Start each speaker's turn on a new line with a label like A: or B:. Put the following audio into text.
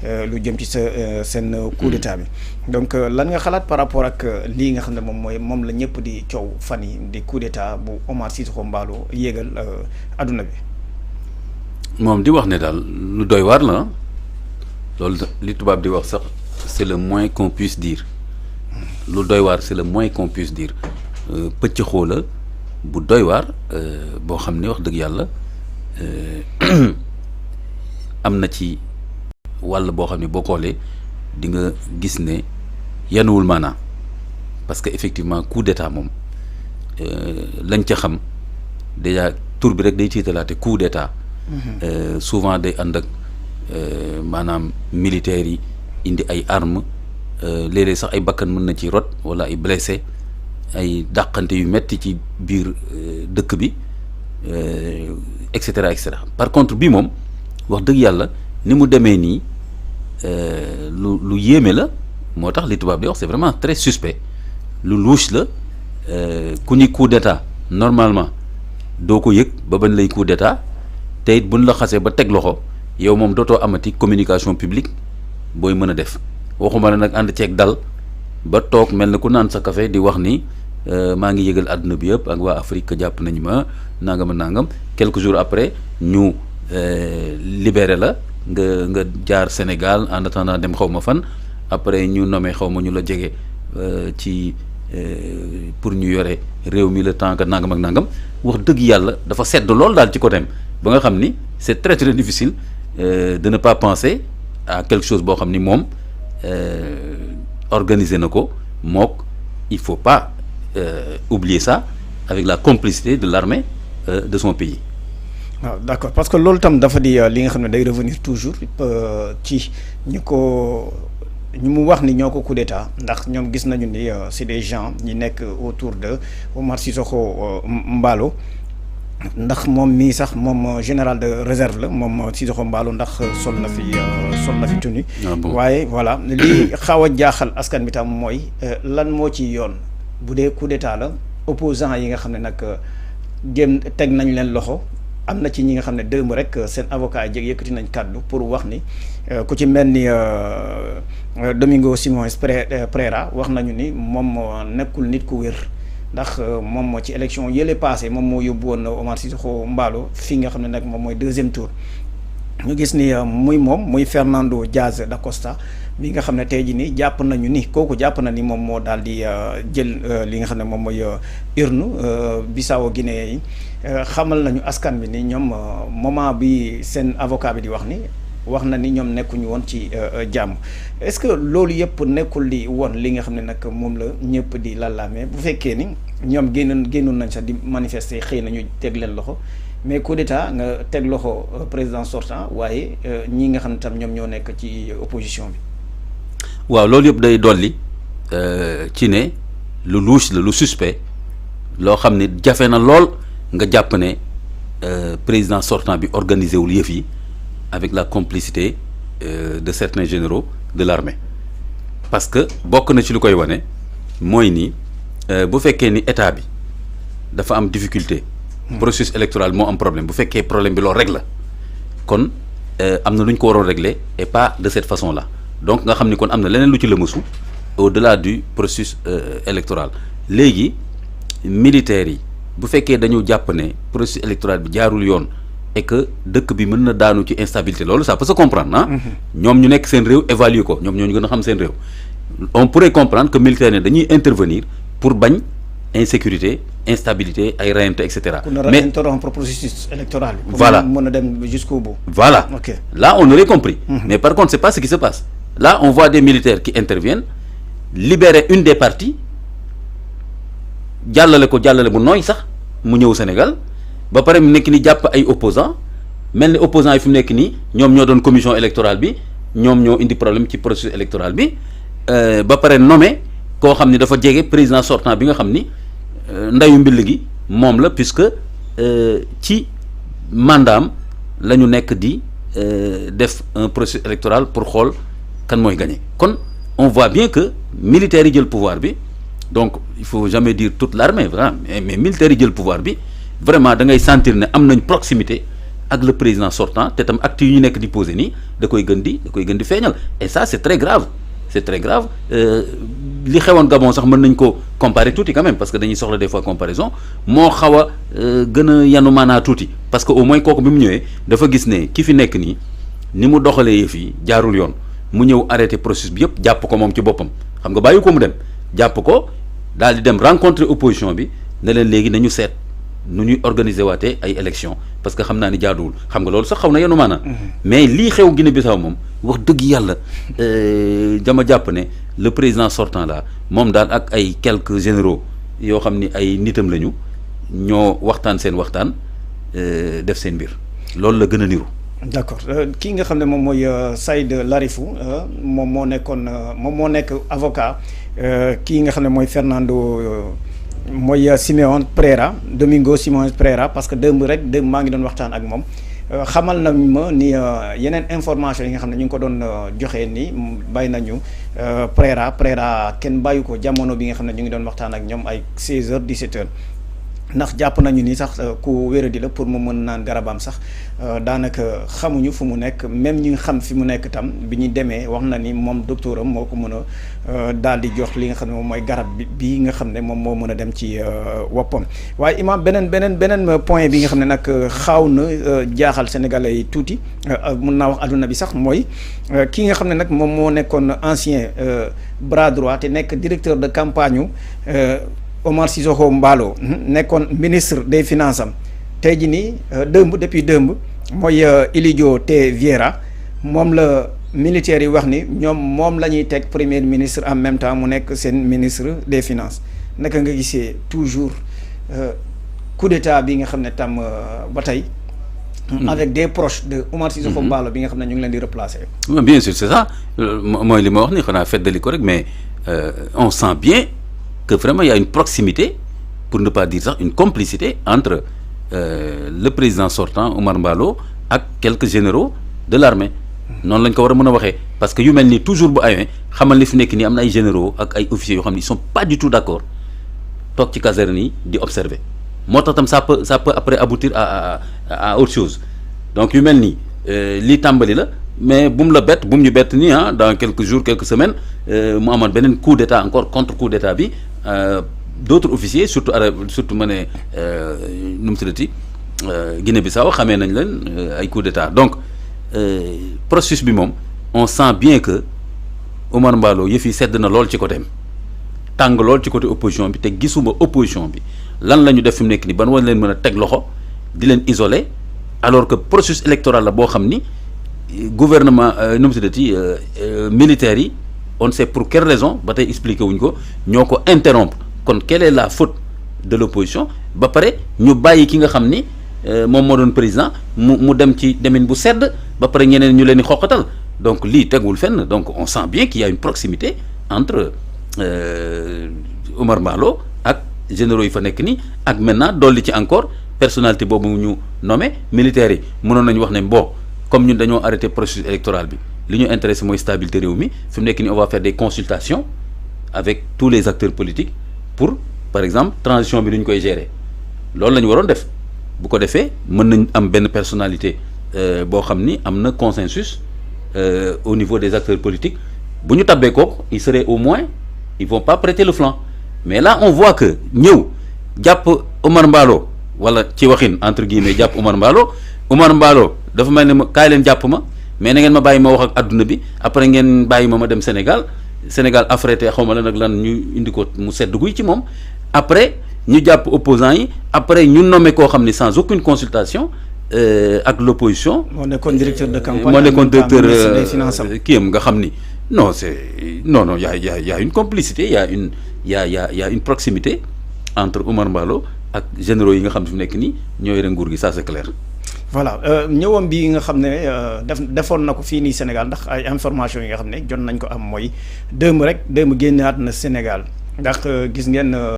A: lu jëm ci seen coup d'état bi donc lan nga xalaat par rapport ak lii nga xam ne moom la ñëpp di coow fan yi di coup d'état bu Omar Cissokho Embaló yéegal adduna bi.
B: moom di wax ne daal lu doy waar la loolu li tubaab di wax sax c'est le moins qu'on puisse dire lu doy waar c'est le moins qu'on puisse dire pëcc xoola bu doy waar boo xam ne wax dëgg yàlla am na ci wàll boo xam ne boo xoolee di nga gis ne yanuwul maanaam parce que effectivement coup d'état moom lañ ca xam déjà tur bi rek day tiitalaate coup d'état souvent day ànd ak maanaam militaires yi indi ay armes léeg-léeg sax ay bakkan mën na ci rot wala ay blessé ay dàqante yu metti ci biir dëkk bi et cetera et cetera par contre bi moom wax dëgg yàlla ni mu demee nii lu yéeme la moo tax li tubaab di wax c'est vraiment très suspect lu louche la ku ñuy coup d'état normalement doo ko yëg ba bañ lay coup d'état te it buñ la xasee ba teg loxo yow moom dootoo amati communication publique booy mën a def waxuma la nag ànd ceeg dal ba toog mel na ku naan sa café di wax ni maa ngi yëgal àdduna bi yëpp ak waa Afrique jàpp nañu ma nangam quelques jours après ñu libéré la nga jaar Sénégal en attendant dem xaw ma fan après ñu nommé xaw ma ñu la jege ci pour ñu yore réew mi le temps que nangam wax dëgg yàlla dafa sedd lool daal ci côté ba nga xam ni c'est très très difficile de ne pas penser à quelque chose boo xam ni moom organiser na ko mook il faut pas oublier ça avec la complicité de l'armée de son pays.
A: waaw d'accord parce que loolu tam dafa di li nga xam ne day revenir toujours ci ñu mu wax ni ñoo ko coup d'état ndax ñoom gis nañu ni c'est des gens ñi nekk autour de Omar Cissokho Embaló ndax moom mii sax moom général de réserve la moom Cissokho Embaló ndax sol na fi tenue waaye voilà li xaw a jaaxal askan bi tam mooy lan moo ci yoon bu dee coup d'état la opposant yi nga xam ne nag jëm teg nañ leen loxo am na ci ñi nga xam ne démb rek seen avocat yi yëkkati nañ kàddu pour wax ni ku ci mel ni Domingo Simões Pereira wax nañu ni moom nekkul nit ku wér ndax moom ci élection yële passé moom moo yóbbu woon Omar Cissokho Embaló fi nga xam ne nag moom mooy deuxième tour ñu gis ni muy Fernando Diaz da Costa mi nga xam ne tey jii nii jàpp nañu ni kooku jàpp na ni moom moo daal di jël li nga xam ne moom mooy urne Bissau Guinée yi xamal nañu askan bi ni ñoom moment bi seen avocat bi di wax na ni ñoom nekkuñu woon ci jàmm est-ce que loolu yëpp nekkul di woon li nga xam ne nag moom la ñëpp di lallaamee bu fekkee ni ñoom génnoon nañ sax di manifester xëy na ñu teg leen loxo mais coup d'état nga teg loxo président sortant waaye ñi nga xam ne tam ñoom ñoo nekk ci opposition bi.
B: waaw loolu yëpp day dolli ci ne lu louche la lu suspect loo xam ne jafe na lool nga jàpp ne président sortant bi organisé wul yëf yi avec la complicité de certains généraux de l'armée parce que bokk na ci lu koy wane mooy ni bu fekkee ni état bi dafa am difficulté processus électoral moo am problème bu fekkee problème bi loolu rek la kon am na lu ñu ko waroon régler et pas de cette façon là donc nga xam ni kon am na leneen lu ci lëmasu au-delà du processus électoral léegi militaires yi bu fekkee dañu jàpp ne processus électoral bi jaarul yoon et que dëkk bi mën na daanu ci instabilité loolu ça peut se comprendre ah ñoom ñu nekk seen réew évaluer ko ñoom ñoo ñu gën a xam seen réew on pourrait comprendre que militaires ne dañuy intervenir pour bañ insécurité instabilité ay reyante et cetera
A: mais interrompre processus électoral bi
B: voilà
A: mën a dem jusqu'au bout
B: voilà
A: ok
B: là on aurait compris mais par contre c'est pas ce qui se passe là on voit des militaires qui interviennent libérer une des parties jàllale bu nooy sax mu ñëw Sénégal ba pare mu nekk ni jàpp ay opposants mel ni opposants yi fi mu nekk nii ñoom ñoo doon commission électorale bi ñoom ñoo indi problème ci processus électoral bi ba pare nommé koo xam ni dafa jege président sortant bi nga xam ni ndayu mbill gi moom la puisque ci mandaam la ñu nekk di def un processus électoral pour xool kan mooy gagné kon on voit bien que militaires yi jël pouvoir bi donc il faut jamais dire toute l'armée vraiment mais militaires yi jël pouvoir bi vraiment da ngay sentir ne am nañ proximité ak le président sortant te tam acte yu ñu nekk di poser nii da koy gën di feeñal et ça c'est très grave li xewoon Gabon sax mën nañ ko comparer tuuti quand même parce que dañuy soxla des fois comparaison moo xaw a gën a yanu maanaa tuuti parce que au moins kooku bi mu ñëwee dafa gis ne ki fi nekk nii ni mu doxalee yëf yi jaarul yoon mu ñëw arrêté processus bi yëpp jàpp ko moom ci boppam xam nga bàyyi ko mu dem jàpp ko daal di dem rencontrer opposition bi ne leen léegi nañu seet nu ñuy organiser waatee ay élections parce que xam naa ni jaaduwul xam nga loolu sax xaw na yenu maana mais lii xew Guinée-Bissau moom wax dëgg yàlla dama jàpp ne le président sortant là moom daal ak ay quelques généraux yoo xam ni ay nitam lañu ñoo waxtaan seen waxtaan def seen mbir loolu la gën a niru.
A: d'accord kii nga xam ne moom mooy Saïd Larifou moom moo nekk avocat kii nga xam ne mooy Fernando mooy Siméon Pereira Domingo Simões Pereira parce que démb maa ngi doon waxtaan ak moom xamal na ma ni yeneen information yi nga xam ne ñu ngi ko doon joxe ni bàyyi nañu Pereira kenn bàyyi ko jamono bi nga xam ne ñu ngi doon waxtaan ak ñoom ay 16h 17h ndax jàpp nañu ni sax ku wéradi la pour mu mën naan garabam sax daanaka xamuñu fu mu nekk même ñi nga xam fi mu nekk tam bi ñu demee wax na ni moom docteur am moo ko mën a daal di jox li nga xam ne moom mooy garab bi nga xam ne moom moo mën a dem ci woppam. waaye imam beneen point bi nga xam ne nag xaaw na jaaxal sénégalais yi tuuti mun naa wax adduna bi sax mooy ki nga xam ne nag moom moo nekkoon ancien bras droit te nekk directeur de campagne Omar Sissoko Embaló nekkoon ministre des finances am tey jii nii depuis démb mooy Elídio T. Vieira moom la militaires yi wax ni ñoom moom la ñuy teg premier ministre en même temps mu nekk seen ministre des finances naka nga gisee toujours coup d'état bi nga xam ne tam ba tey. avec des proches de Omar Sissoko Embaló bi nga xam ne ñu ngi leen di replacer.
B: bien sûr c'est ça mooy li ma wax ni xanaa feddali ko rek mais on sent bien. que vraiment il y a une proximité, pour ne pas dire ça, une complicité entre le président sortant, Omar Embaló, et quelques généraux de l'armée. Non, lañ ko war a mën a waxee parce que yu mel ni toujours bu ayee xamal li fi nekk nii am na ay généraux ak ay officiers yoo xam ne ils sont pas du tout d'accord toog ci caserne yi di observer moo tax tam ça peut après aboutir à autre chose donc yu mel nii lii tàmbali la mais bu mu la bett bu mu ñu bett nii dans quelques jours quelques semaines mu amoon beneen coup d'état encore contre coup d'état bi d'autres officiers surtout ma ne nu mu tuddati Guinée-Bissau xamee nañ leen ay coup d'état donc processus bi moom on sent bien que Omar Embaló yëf yi sedd na lool ci côté am tàng lool ci côté opposition bi te gisuma opposition bi lan la ñu def fi mu nekk nii ban war leen mën a teg loxo di leen isoler alors que processus électoral la boo xam ni gouvernement nu mu tuddati militaires yi on ne sait pour quelle raison ba tey expliqué wuñ ko ñoo ko interrompre kon quelle est la faute de l'opposition ba pare ñu bàyyi ki nga xam ni moom moo doon président mu dem ci demin bu sedd ba pare ñeneen ñu leen di xoqatal donc lii tegul fenn donc on sent bien qu'il y a une proximité entre Omar Embaló ak généraux yi fa nekk nii ak maintenant dolli ci encore personnalité boobu ñu nommé militaires yi mënoon nañu wax ne bon comme ñun dañoo arrêté processus électoral bi li ñu intéressé mooy stabilité réew mi fi mu nekk nii on va faire des consultations avec tous les acteurs politiques pour par exemple transition bi nu ñu koy gérer loolu la ñu waroon def bu ko defee mën nañ am benn personnalité boo xam ni am na consensus au niveau des acteurs politiques bu ñu tabbee kooku ils seraient au moins ils vont pas prêter le flanc mais là on voit que ñëw jàpp Omar Embaló wala ci waxin entre guillemets jàpp Omar Embaló dafa mel ne ma kaay leen jàpp ma mais na ngeen ma bàyyi ma wax ak adduna bi après ngeen bàyyi ma dem Sénégal affrété xaw ma la nag lan ñu indi ko mu sedd guy ci moom après ñu jàpp opposants yi après ñu nommé koo xam ne sans aucune consultation ak l'opposition.
A: moo nekkoon directeur de campagne
B: moo nekkoon directeur kii am nga xam ni non y a une complicité y a une proximité entre Omar Embaló ak généraux yi nga xam ne fi nekk nii ñoo yore nguur gi ça c'est clair.
A: voilà ñëwam bi nga xam ne defoon na ko fii nii Sénégal ndax ay information yi nga xam ne jot nañ ko am mooy démb génnaat na Sénégal ndax gis ngeen.